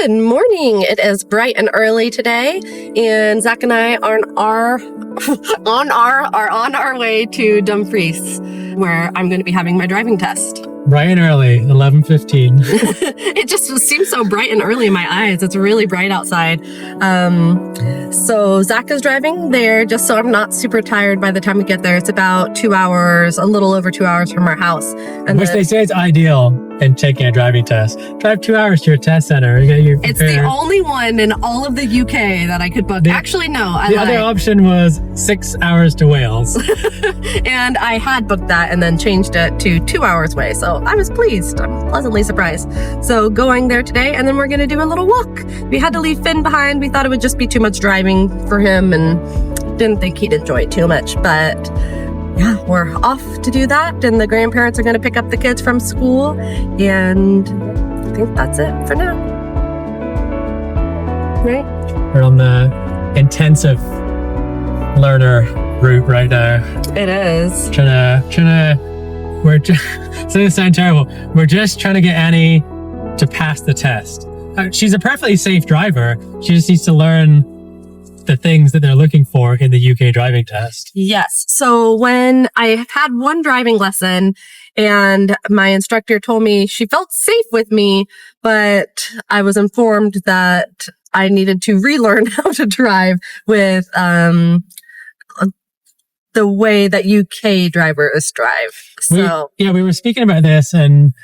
Good morning. It is bright and early today, and Zach and I are on our way to Dumfries, where I'm going to be having my driving test. Bright and early, 11:15. It just seems so bright and early in my eyes. It's really bright outside. So Zach is driving there just so I'm not super tired by the time we get there. It's about 2 hours, a little over 2 hours from our house. And Which they say is ideal in taking a driving test. Drive 2 hours to your test center. It's the only one in all of the UK that I could book. Actually, no. The other option was 6 hours to Wales. And I had booked that and then changed it to 2 hours away. So I was pleased. I'm pleasantly surprised. So going there today, and then we're going to do a little walk. We had to leave Finn behind. We thought it would just be too much driving for him and didn't think he'd enjoy it too much. But yeah, we're off to do that. And the grandparents are going to pick up the kids from school. And I think that's it for now. Right? We're on the intensive learner route right now. It is. So this sounds terrible. We're just trying to get Annie to pass the test. She's a perfectly safe driver. She just needs to learn the things that they're looking for in the UK driving test. Yes. So when I had one driving lesson and my instructor told me she felt safe with me, but I was informed that I needed to relearn how to drive with the way that UK drivers drive. So we were speaking about this, and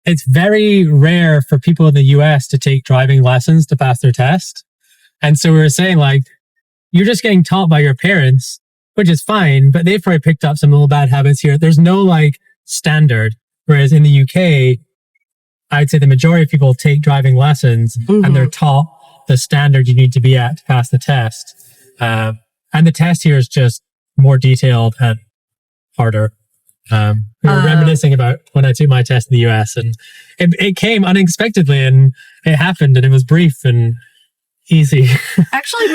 it's very rare for people in the US to take driving lessons to pass their test. And so we were saying, like, you're just getting taught by your parents, which is fine, but they've probably picked up some little bad habits here. There's no like standard. Whereas in the UK, I'd say the majority of people take driving lessons and they're taught the standard you need to be at to pass the test. And the test here is just more detailed and harder. We were reminiscing about when I took my test in the US, and it came unexpectedly, and it happened, and it was brief and easy. Actually,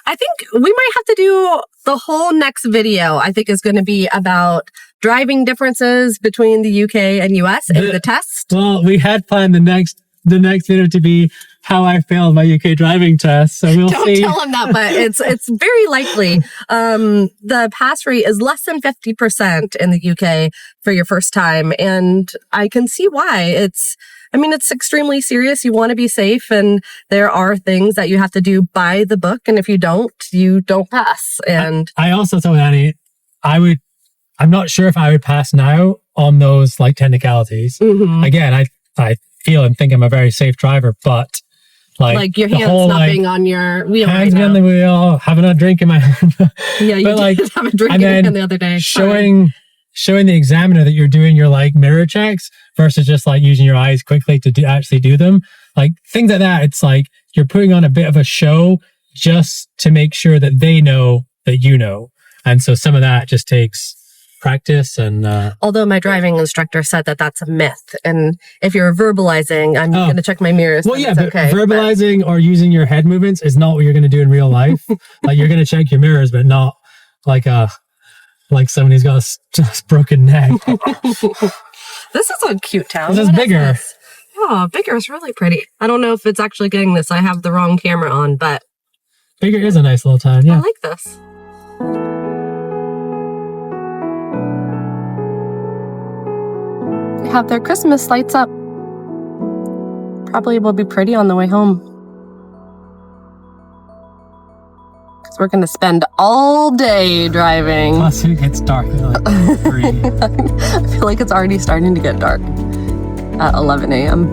I think we might have to do the whole next video. I think is going to be about driving differences between the UK and US in the test. Well, we had planned the next video to be how I failed my UK driving test. So we'll see. Don't tell him that, but it's very likely. The pass rate is less than 50% in the UK for your first time. And I can see why. It's extremely serious. You want to be safe, and there are things that you have to do by the book. And if you don't pass. And I also told Annie, I'm not sure if I would pass now on those like technicalities. Again, I feel and think I'm a very safe driver, but like your hands not being on your wheel. Hands on the wheel, having a drink in my hand. Yeah, you did have a drink in your hand the other day. Showing the examiner that you're doing your like mirror checks versus just like using your eyes quickly to actually do them. Like things like that. It's like you're putting on a bit of a show just to make sure that they know that you know. And so some of that just takes practice. And although my driving instructor said that that's a myth, and if you're verbalizing, I'm going to check my mirrors. Well, yeah, but verbalizing or using your head movements is not what you're going to do in real life. Like you're going to check your mirrors, but not like somebody who's got a broken neck. This is a cute town. This is bigger. Oh, bigger is really pretty. I don't know if it's actually getting this. I have the wrong camera on, but bigger is a nice little town. Yeah, I like this. They have their Christmas lights up. Probably will be pretty on the way home. Because we're going to spend all day driving. Plus it gets dark at like 3. I feel like it's already starting to get dark at 11 a.m.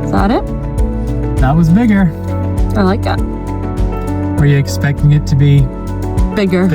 Is that it? That was bigger. I like that. Were you expecting it to be bigger?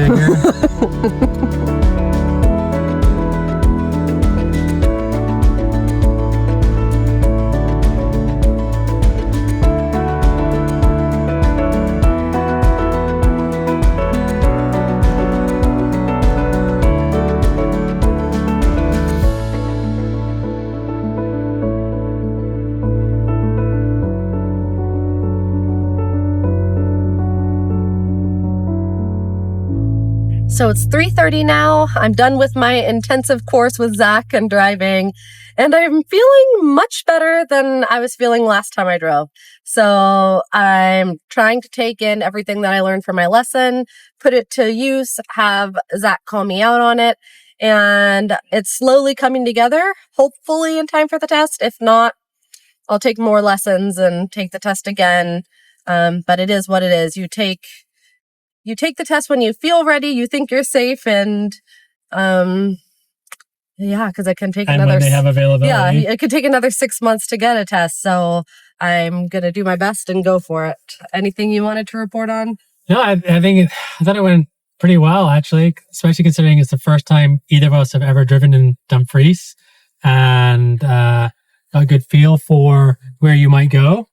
So it's 3:30 now. I'm done with my intensive course with Zach and driving, and I'm feeling much better than I was feeling last time I drove. So I'm trying to take in everything that I learned from my lesson, put it to use, have Zach call me out on it, and it's slowly coming together, hopefully in time for the test. If not, I'll take more lessons and take the test again. But it is what it is. You take the test when you feel ready, you think you're safe, and because it can take when they have availability. Yeah, it could take another 6 months to get a test. So I'm gonna do my best and go for it. Anything you wanted to report on? No, I thought it went pretty well, actually, especially considering it's the first time either of us have ever driven in Dumfries, and got a good feel for where you might go.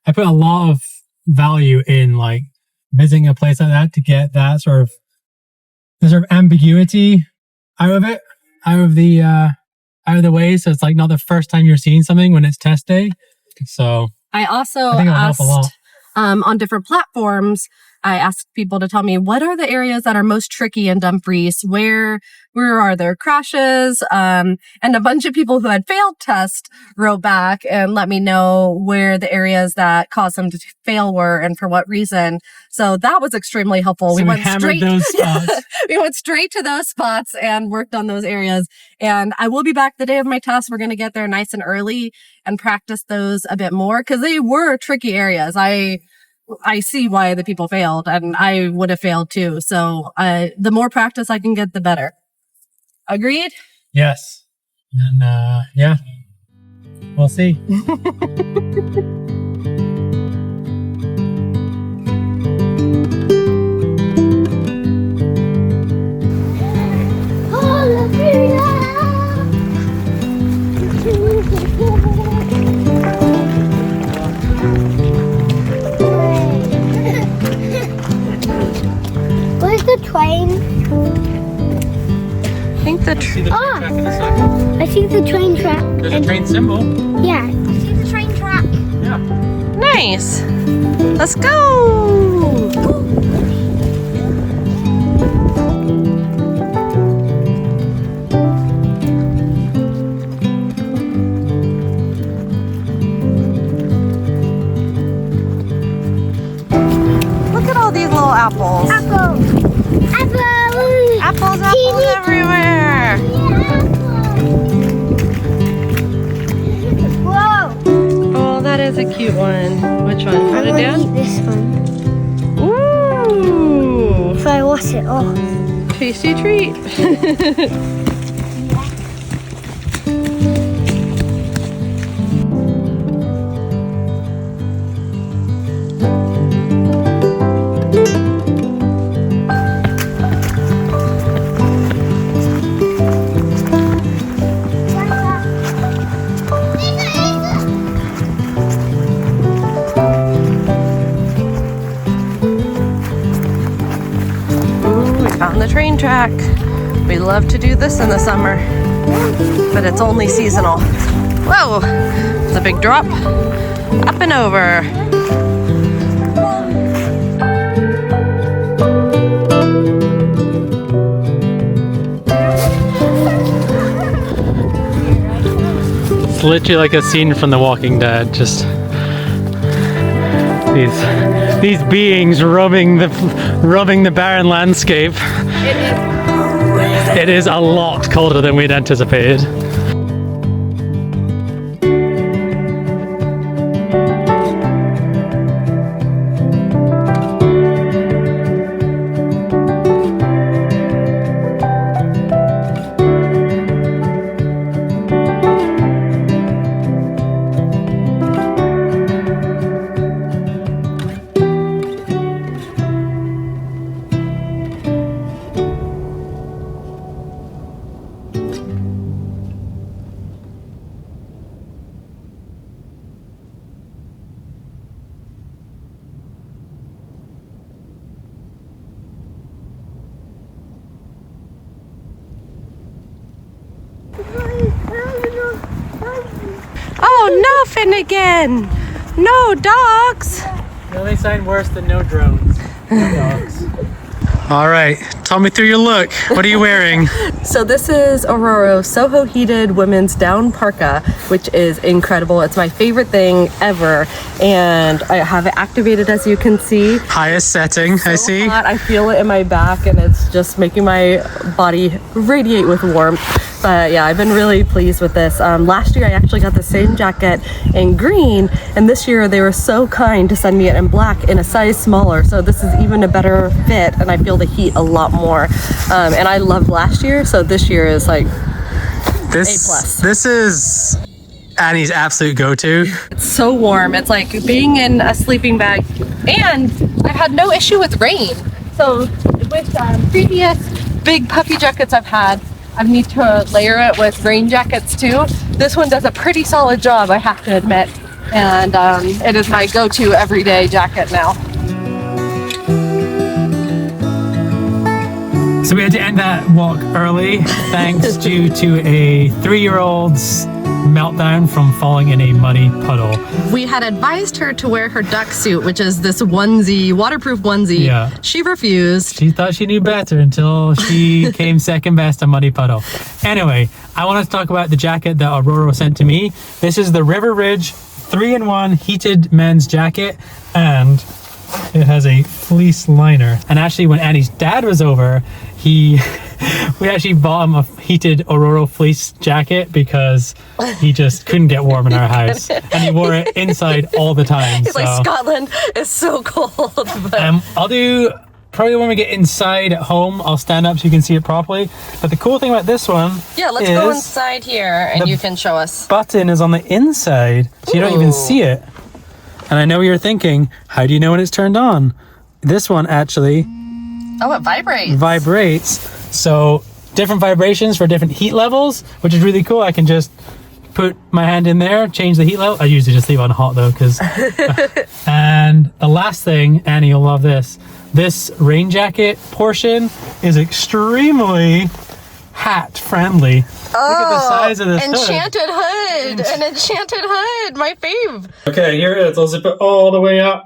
I put a lot of value in like visiting a place like that to get that sort of ambiguity out of the way. So it's like not the first time you're seeing something when it's test day. So I also think it'll help a lot. On different platforms, I asked people to tell me what are the areas that are most tricky in Dumfries, where are there crashes, and a bunch of people who had failed tests wrote back and let me know where the areas that caused them to fail were and for what reason. So that was extremely helpful. So we went hammered those spots. We went straight to those spots and worked on those areas. And I will be back the day of my test. We're going to get there nice and early and practice those a bit more because they were tricky areas. I see why the people failed, and I would have failed too. So the more practice I can get, the better. Agreed? Yes. And yeah, we'll see. Where's the train? I think I see the train track. There's a train symbol. Yeah, I see the train track. Yeah. Nice. Let's go. Look at all these little apples. Apple. Apples everywhere. Whoa. Oh, that is a cute one. Which one? Put it I'm gonna down. eat this one. Ooh. If I wash it off. Tasty treat. On the train track. We love to do this in the summer, but it's only seasonal. Whoa, it's a big drop. Up and over. It's literally like a scene from The Walking Dead. Just these beings roaming the barren landscape. It is a lot colder than we'd anticipated. Oh, no, Finnegan! No dogs! The only sign worse than no drones. No dogs. All right, tell me through your look. What are you wearing? So this is Ororo Soho Heated Women's Down Parka, which is incredible. It's my favorite thing ever, and I have it activated, as you can see. Highest setting, I see. Hot. I feel it in my back, and it's just making my body radiate with warmth. But yeah, I've been really pleased with this. Last year I actually got the same jacket in green, and this year they were so kind to send me it in black in a size smaller. So this is even a better fit, and I feel the heat a lot more. And I loved last year, so this year is like A+. This is Annie's absolute go-to. It's so warm. It's like being in a sleeping bag, and I've had no issue with rain. So with previous big puffy jackets I've had, I need to layer it with rain jackets too. This one does a pretty solid job, I have to admit. And it is my go-to everyday jacket now. So we had to end that walk early, thanks due to a 3-year-old's meltdown from falling in a muddy puddle. We had advised her to wear her duck suit, which is this onesie, waterproof onesie. Yeah. She refused. She thought she knew better until she came second best a muddy puddle. Anyway, I want to talk about the jacket that Ororo sent to me. This is the River Ridge 3-in-1 heated men's jacket, and it has a fleece liner. And actually, when Annie's dad was over, we actually bought him a heated Ororo fleece jacket because he just couldn't get warm in our house, and he wore it inside all the time. He's like, Scotland is so cold. But I'll do probably when we get inside at home. I'll stand up so you can see it properly. But the cool thing about this one, yeah, let's go inside here and you can show us. Button is on the inside, so you don't even see it. And I know you're thinking, how do you know when it's turned on? This one actually it vibrates. So different vibrations for different heat levels, which is really cool. I can just put my hand in there, change the heat level. I usually just leave it on hot though, because and the last thing, Annie, you'll love this. This rain jacket portion is extremely hat friendly. Look at the size of this enchanted hood. An enchanted hood, my fave. Okay, here it is. I'll zip it all the way up.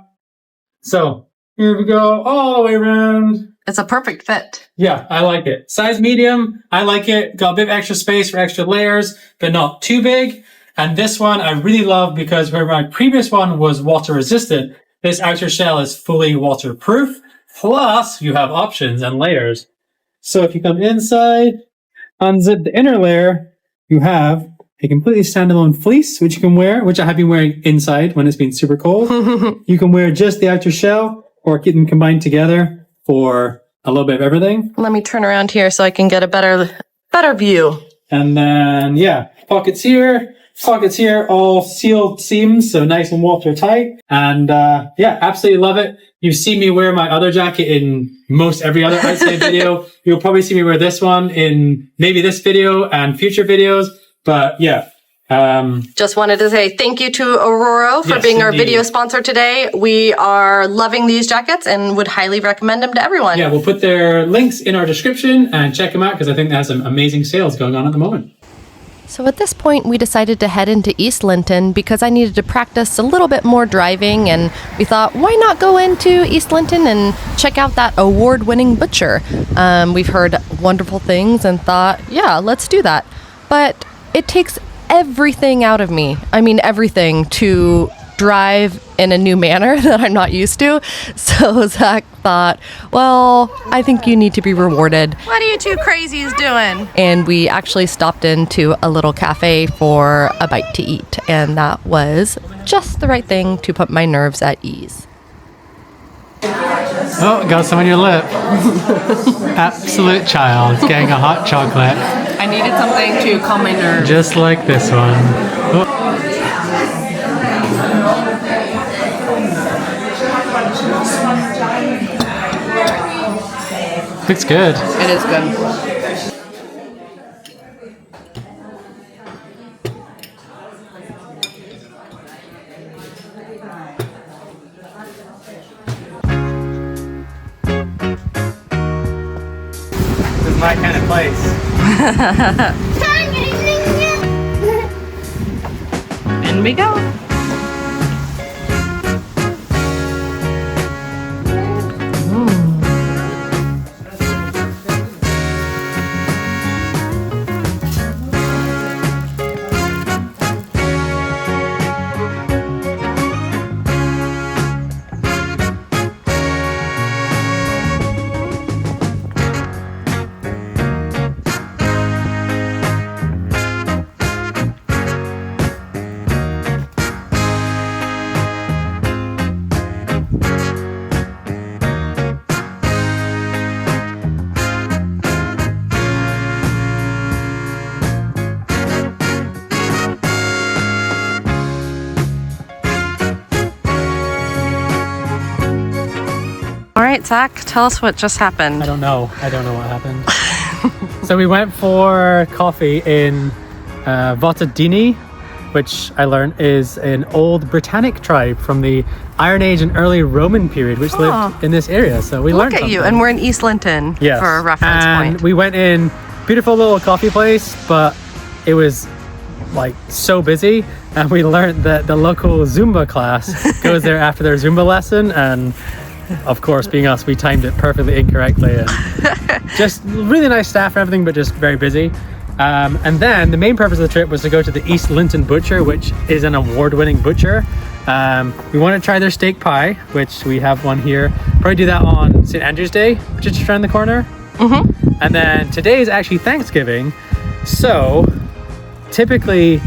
So here we go, all the way around. It's a perfect fit. Yeah, I like it. Size medium, I like it. Got a bit of extra space for extra layers, but not too big. And this one I really love because where my previous one was water resistant, this outer shell is fully waterproof. Plus, you have options and layers. So if you come inside, unzip the inner layer, you have a completely standalone fleece, which you can wear, which I have been wearing inside when it's been super cold. You can wear just the outer shell or keep them combined together for a little bit of everything. Let me turn around here so I can get a better view. And then, yeah, pockets here, all sealed seams, so nice and watertight. And yeah, absolutely love it. You've seen me wear my other jacket in most every other outside video. You'll probably see me wear this one in maybe this video and future videos. But yeah. Just wanted to say thank you to Ororo for being our video sponsor today. We are loving these jackets and would highly recommend them to everyone. Yeah, we'll put their links in our description and check them out because I think they have some amazing sales going on at the moment. So at this point, we decided to head into East Linton because I needed to practice a little bit more driving, and we thought, why not go into East Linton and check out that award-winning butcher? We've heard wonderful things and thought, yeah, let's do that. But it takes everything out of me. I mean, everything to drive in a new manner that I'm not used to. So Zach thought, well, I think you need to be rewarded. What are you two crazies doing? And we actually stopped into a little cafe for a bite to eat. And that was just the right thing to put my nerves at ease. Oh, got some on your lip. Absolute child getting a hot chocolate. I needed something to calm my nerves. Just like this one. Oh. Looks good. It is good. This is my kind of place. In we go. right, Zach, tell us what just happened. I don't know what happened. So we went for coffee in Votadini, which I learned is an old Britannic tribe from the Iron Age and early Roman period, which lived in this area. So we learned Look at you, something. and we're in East Linton Yes. for a reference and point. we went in, beautiful little coffee place, but it was like so busy, and we learned that the local Zumba class goes there after their Zumba lesson, and of course, being us, we timed it perfectly incorrectly, and just really nice staff and everything, but just very busy. And then the main purpose of the trip was to go to the East Linton Butcher, which is an award-winning butcher. We want to try their steak pie, which we have one here. Probably do that on St. Andrew's Day, which is just around the corner. And then today is actually Thanksgiving, so typically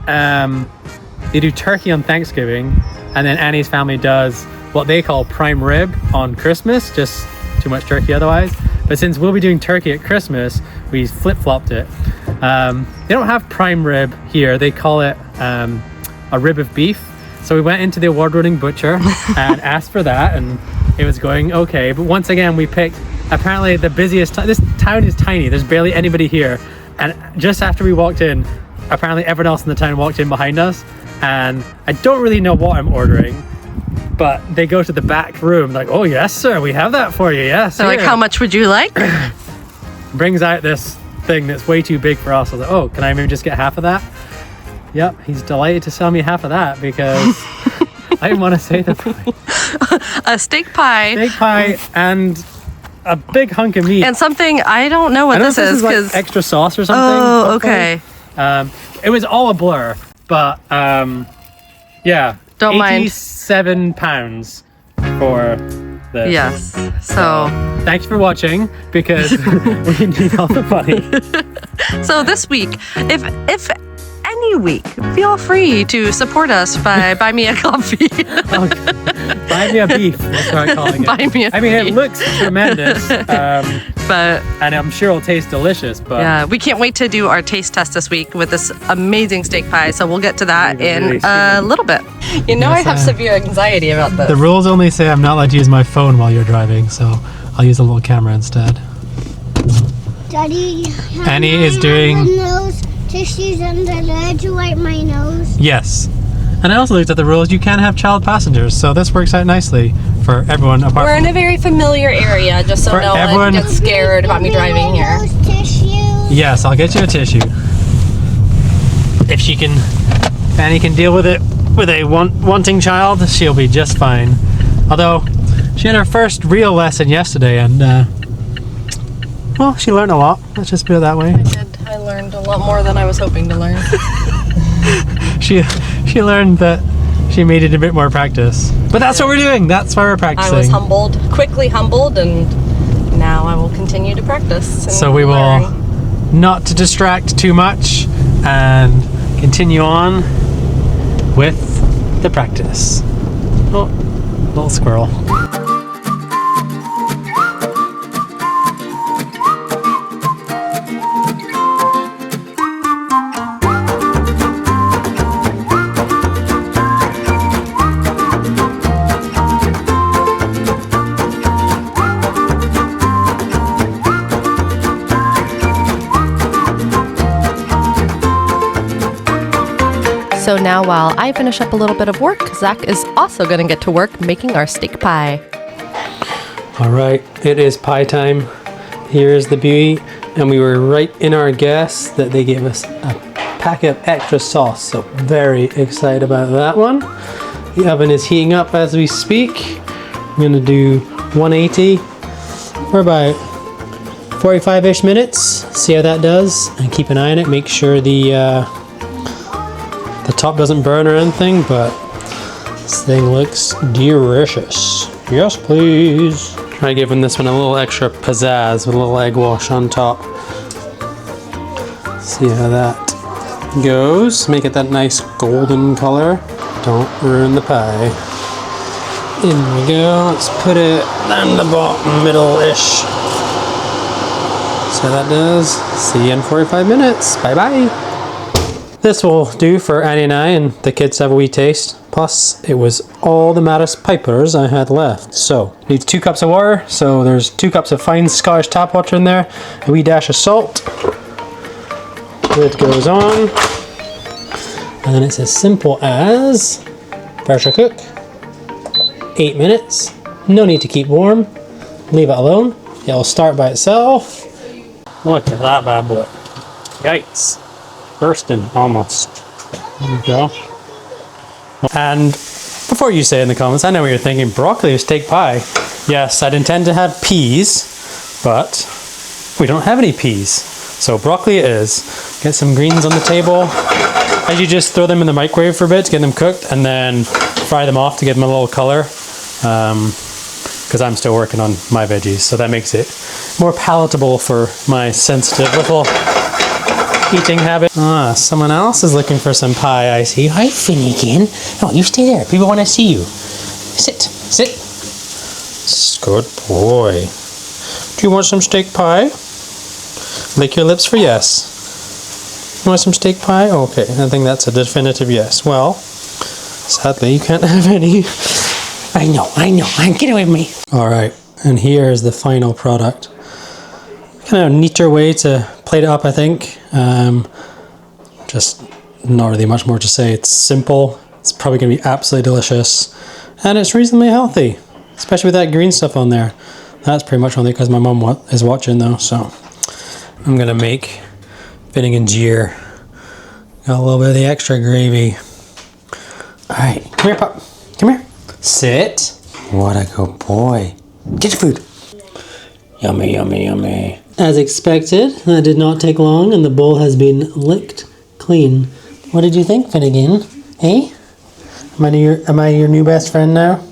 they do turkey on Thanksgiving, and then Annie's family does what they call prime rib on Christmas, just too much turkey otherwise. But since we'll be doing turkey at Christmas, we flip-flopped it. They don't have prime rib here. They call it a rib of beef. So we went into the award-winning butcher and asked for that, and it was going okay. But once again, we picked apparently the busiest time. This town is tiny. There's barely anybody here. And just after we walked in, apparently everyone else in the town walked in behind us. And I don't really know what I'm ordering, but they go to the back room like, oh yes sir, we have that for you, yes. So like, how much would you like? Brings out this thing that's way too big for us. I was like, oh, can I maybe just get half of that? Yep, he's delighted to sell me half of that because I didn't want to say the price. A steak pie. Steak pie and a big hunk of meat. And something, I don't know what this is, like because extra sauce or something. Oh, hopefully. okay. It was all a blur, but yeah. Don't mind. £87 for this. Yes. So Thanks for watching, because we need all the money. so this week, if any week, feel free to support us by buy me a coffee. Buy me a beef. That's what I'm calling it. Buy me a I mean, it beef. looks tremendous, But and I'm sure it'll taste delicious. But yeah, we can't wait to do our taste test this week with this amazing steak pie. So we'll get to that in Really a little bit. You know, Yes, I have severe anxiety about this. the rules only say I'm not allowed to use my phone while you're driving, so I'll use a little camera instead. Daddy, Annie is doing- the nose tissues under there to wipe my nose. Yes. And I also looked at the rules. You can have child passengers, so this works out nicely for everyone apart We're from... in a very familiar area, just so For no everyone- one gets scared about me driving here. Nose tissues. Yes, I'll get you a tissue. If she can... If Annie can deal with it with a wanting child, she'll be just fine. Although, she had her first real lesson yesterday, and well, she learned a lot. Let's just put it that way. I learned a lot more than I was hoping to learn. She learned that she needed a bit more practice. But that's what we're doing. That's why we're practicing. I was humbled, quickly humbled, and now I will continue to practice. And So we will learn. not to distract too much and continue on with the practice. Oh, little squirrel. So now while I finish up a little bit of work, Zach is also going to get to work making our steak pie. All right, it is pie time. Here is the beauty, and we were right in our guess that they gave us a packet of extra sauce, so very excited about that one. The oven is heating up as we speak. I'm gonna do 180 for about 45-ish minutes, see how that does, and keep an eye on it, make sure the top doesn't burn or anything, but this thing looks delicious. Yes, please. Try giving this one a little extra pizzazz with a little egg wash on top. See how that goes. Make it that nice golden color. Don't ruin the pie. In we go. Let's put it down the bottom, middle-ish. See how that does. See you in 45 minutes. Bye-bye. This will do for Annie and I, and the kids have a wee taste. Plus, it was all the Maris pipers I had left. So, needs 2 cups of water. So there's 2 cups of fine Scottish tap water in there. A wee dash of salt. Lid goes on. And then it's as simple as pressure cook. 8 minutes. No need to keep warm. Leave it alone. It'll start by itself. Look at that bad boy. Yikes. Bursting almost. There we go. And before you say in the comments, I know what you're thinking, broccoli or steak pie. Yes, I'd intend to have peas, but we don't have any peas. So broccoli it is. Get some greens on the table. And you just throw them in the microwave for a bit to get them cooked and then fry them off to give them a little color. Because I'm still working on my veggies, so that makes it more palatable for my sensitive little eating habit. Ah, someone else is looking for some pie, I see. Hi, Finnegan. Oh, you stay there. People want to see you. Sit, sit. Good boy. Do you want some steak pie? Lick your lips for yes. You want some steak pie? Okay, I think that's a definitive yes. Well, sadly, you can't have any. I know. Get away from me. All right, and here is the final product. Kind of a neater way to plate it up, I think. Just not really much more to say. It's simple. It's probably going to be absolutely delicious. And it's reasonably healthy, especially with that green stuff on there. That's pretty much on there because my mum is watching though. So I'm going to make Finnegan's ear. Got a little bit of the extra gravy. All right, come here, pup. Come here. Sit. What a good boy. Get your food. Yummy, yummy, yummy. As expected, that did not take long and the bowl has been licked clean. What did you think, Finnegan? Hey? Am I your new best friend now?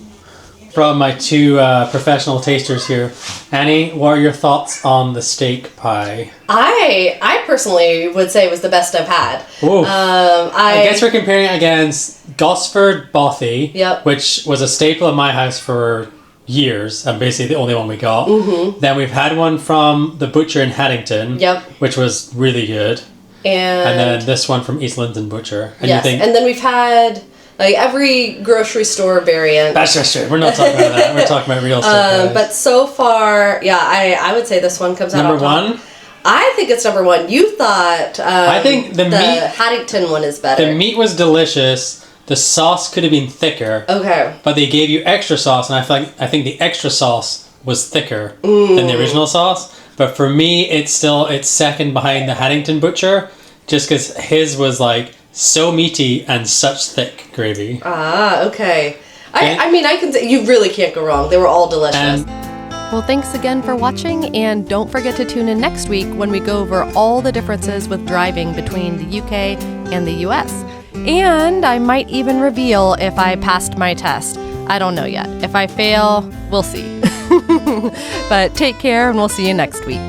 Brought my 2 professional tasters here. Annie, what are your thoughts on the steak pie? I personally would say it was the best I've had. I guess we're comparing it against Gosford Bothy, yep, which was a staple in my house for years and basically the only one we got. Mm-hmm. Then we've had one from the butcher in Haddington, yep, which was really good. And then this one from East Linton Butcher. And yes, and then we've had like every grocery store variant. That's just true. We're not talking about that. We're talking about real stuff. But so far, yeah, I would say this one comes out number on top. 1. I think it's number 1. You thought I think the meat, Haddington one is better. The meat was delicious. The sauce could have been thicker. Okay. But they gave you extra sauce, and I think the extra sauce was thicker than the original sauce. But for me, it's second behind the Haddington Butcher, just because his was like so meaty and such thick gravy. Ah, okay. I mean, I can say you really can't go wrong. They were all delicious. Well, thanks again for watching, and don't forget to tune in next week when we go over all the differences with driving between the UK and the US. And I might even reveal if I passed my test. I don't know yet. If I fail, we'll see. But take care, and we'll see you next week.